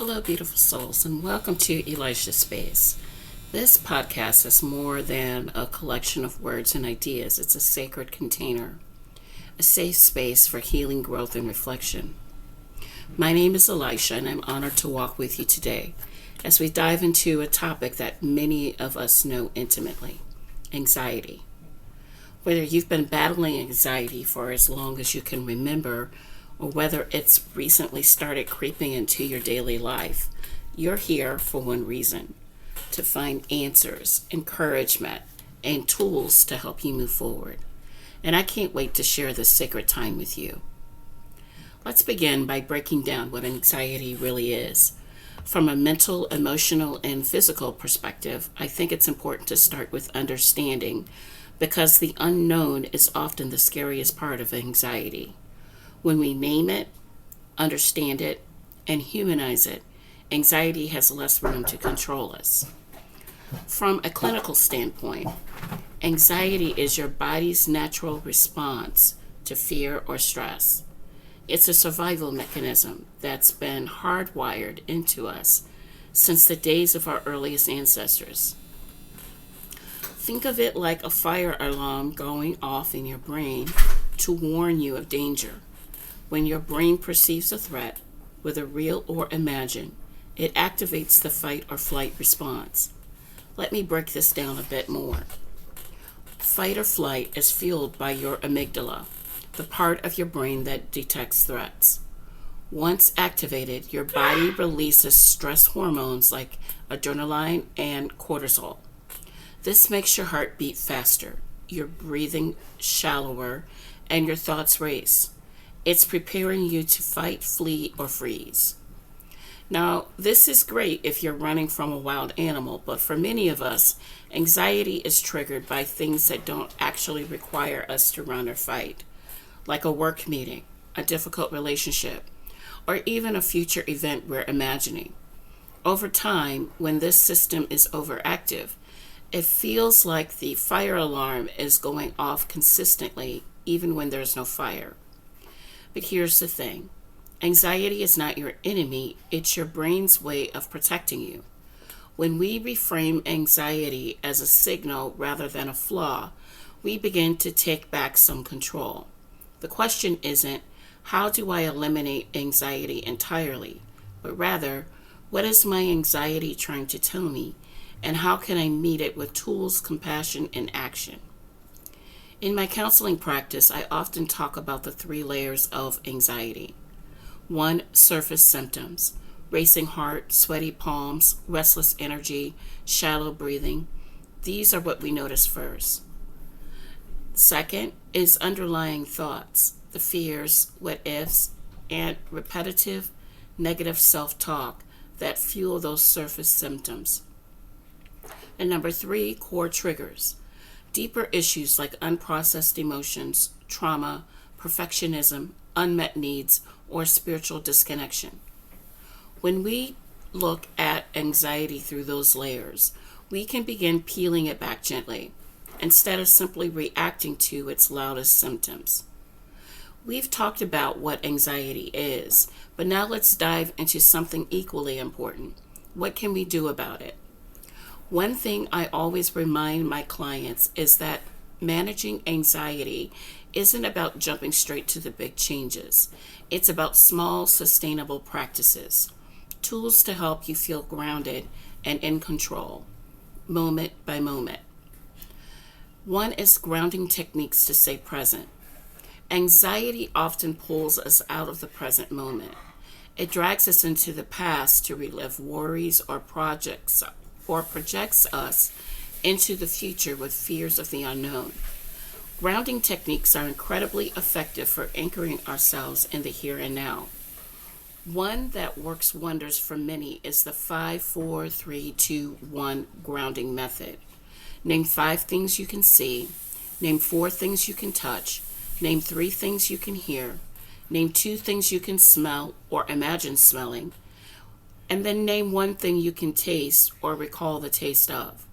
Hello, beautiful souls, and welcome to Elisha Space. This podcast is more than a collection of words and ideas. It's a sacred container, a safe space for healing, growth, and reflection. My name is Elisha, and I'm honored to walk with you today as we dive into a topic that many of us know intimately: anxiety. Whether you've been battling anxiety for as long as you can remember, or whether it's recently started creeping into your daily life, you're here for one reason: to find answers, encouragement, and tools to help you move forward. And I can't wait to share this sacred time with you. Let's begin by breaking down what anxiety really is. From a mental, emotional, and physical perspective, I think it's important to start with understanding, because the unknown is often the scariest part of anxiety. When we name it, understand it, and humanize it, anxiety has less room to control us. From a clinical standpoint, anxiety is your body's natural response to fear or stress. It's a survival mechanism that's been hardwired into us since the days of our earliest ancestors. Think of it like a fire alarm going off in your brain to warn you of danger. When your brain perceives a threat, whether real or imagined, it activates the fight or flight response. Let me break this down a bit more. Fight or flight is fueled by your amygdala, the part of your brain that detects threats. Once activated, your body releases stress hormones like adrenaline and cortisol. This makes your heart beat faster, your breathing shallower, and your thoughts race. It's preparing you to fight, flee, or freeze. Now, this is great if you're running from a wild animal, but for many of us, anxiety is triggered by things that don't actually require us to run or fight, like a work meeting, a difficult relationship, or even a future event we're imagining. Over time, when this system is overactive, it feels like the fire alarm is going off consistently, even when there's no fire. But here's the thing. Anxiety is not your enemy, it's your brain's way of protecting you. When we reframe anxiety as a signal rather than a flaw, we begin to take back some control. The question isn't, how do I eliminate anxiety entirely? But rather, what is my anxiety trying to tell me? And how can I meet it with tools, compassion, and action? In my counseling practice, I often talk about the 3 layers of anxiety. 1, surface symptoms: racing heart, sweaty palms, restless energy, shallow breathing. These are what we notice first. 2nd is underlying thoughts, the fears, what ifs, and repetitive negative self-talk that fuel those surface symptoms. And number 3, core triggers. Deeper issues like unprocessed emotions, trauma, perfectionism, unmet needs, or spiritual disconnection. When we look at anxiety through those layers, we can begin peeling it back gently, instead of simply reacting to its loudest symptoms. We've talked about what anxiety is, but now let's dive into something equally important. What can we do about it? One thing I always remind my clients is that managing anxiety isn't about jumping straight to the big changes. It's about small, sustainable practices, tools to help you feel grounded and in control, moment by moment. One is grounding techniques to stay present. Anxiety often pulls us out of the present moment. It drags us into the past to relive worries or projects, or projects us into the future with fears of the unknown. Grounding techniques are incredibly effective for anchoring ourselves in the here and now. One that works wonders for many is the 5, 4, 3, 2, 1 grounding method. Name 5 things you can see. Name 4 things you can touch. Name 3 things you can hear. Name 2 things you can smell or imagine smelling. And then name 1 thing you can taste or recall the taste of.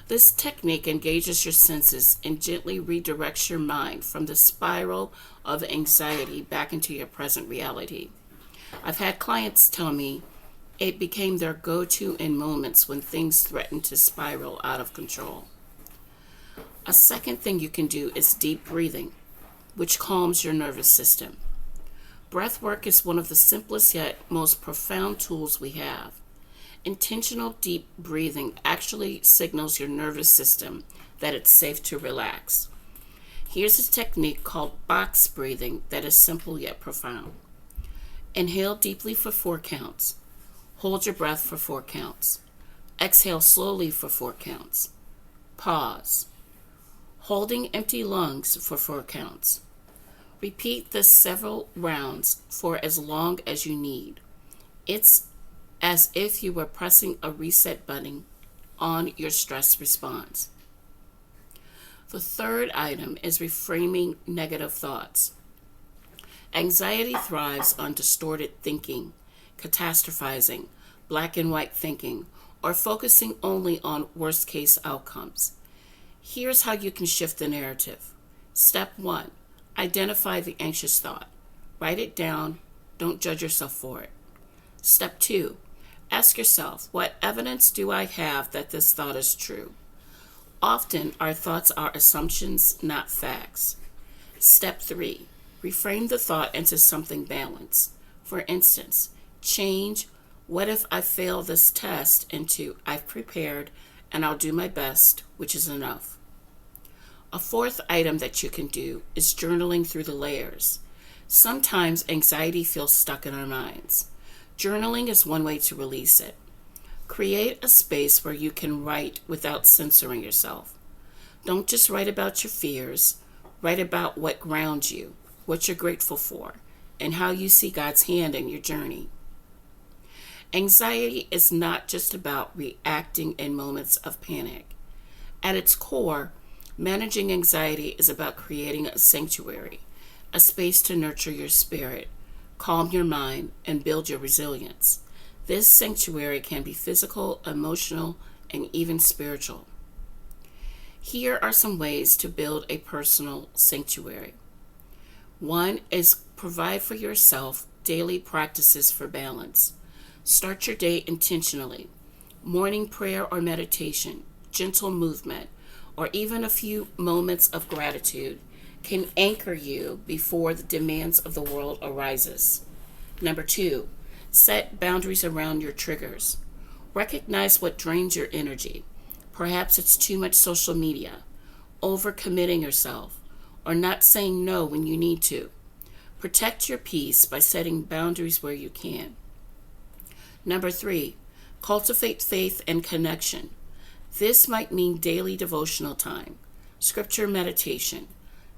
This technique engages your senses and gently redirects your mind from the spiral of anxiety back into your present reality. I've had clients tell me It became their go-to in moments when things threatened to spiral out of control. A second thing you can do is deep breathing, which calms your nervous system. Breath work is one of the simplest yet most profound tools we have. Intentional deep breathing actually signals your nervous system that it's safe to relax. Here's a technique called box breathing that is simple yet profound. Inhale deeply for 4 counts. Hold your breath for 4 counts. Exhale slowly for 4 counts. Pause. Holding empty lungs for 4 counts. Repeat this several rounds for as long as you need. It's as if you were pressing a reset button on your stress response. The third item is reframing negative thoughts. Anxiety thrives on distorted thinking, catastrophizing, black and white thinking, or focusing only on worst case outcomes. Here's how you can shift the narrative. Step 1, identify the anxious thought. Write it down. Don't judge yourself for it. Step 2, ask yourself, what evidence do I have that this thought is true? Often, our thoughts are assumptions, not facts. Step 3, reframe the thought into something balanced. For instance, change what if I fail this test into I've prepared and I'll do my best, which is enough. A fourth item that you can do is journaling through the layers. Sometimes anxiety feels stuck in our minds. Journaling is one way to release it. Create a space where you can write without censoring yourself. Don't just write about your fears. Write about what grounds you, what you're grateful for, and how you see God's hand in your journey. Anxiety is not just about reacting in moments of panic. At its core, managing anxiety is about creating a sanctuary, a space to nurture your spirit, calm your mind, and build your resilience. This sanctuary can be physical, emotional, and even spiritual. Here are some ways to build a personal sanctuary. 1 is provide for yourself daily practices for balance. Start your day intentionally. Morning prayer or meditation, gentle movement, or even a few moments of gratitude can anchor you before the demands of the world arises. Number 2, set boundaries around your triggers. Recognize what drains your energy. Perhaps it's too much social media, overcommitting yourself, or not saying no when you need to. Protect your peace by setting boundaries where you can. Number 3, cultivate faith and connection. This might mean daily devotional time, scripture meditation,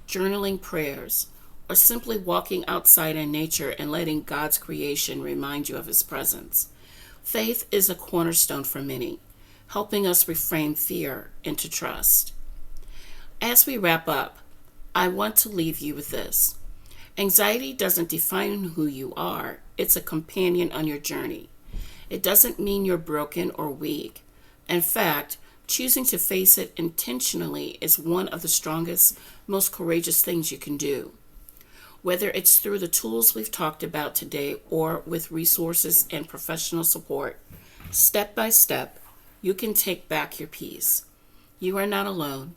journaling prayers, or simply walking outside in nature and letting God's creation remind you of His presence. Faith is a cornerstone for many, helping us reframe fear into trust. As we wrap up, I want to leave you with this. Anxiety doesn't define who you are. It's a companion on your journey. It doesn't mean you're broken or weak. In fact, choosing to face it intentionally is one of the strongest, most courageous things you can do. Whether it's through the tools we've talked about today or with resources and professional support, step by step, you can take back your peace. You are not alone,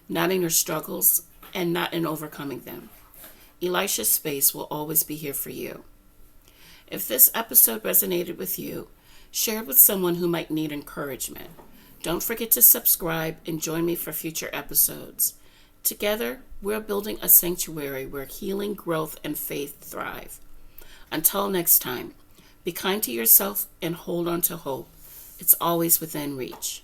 not in your struggles, and not in overcoming them. Elisha's Space will always be here for you. If this episode resonated with you, share it with someone who might need encouragement. Don't forget to subscribe and join me for future episodes. Together, we're building a sanctuary where healing, growth, and faith thrive. Until next time, be kind to yourself and hold on to hope. It's always within reach.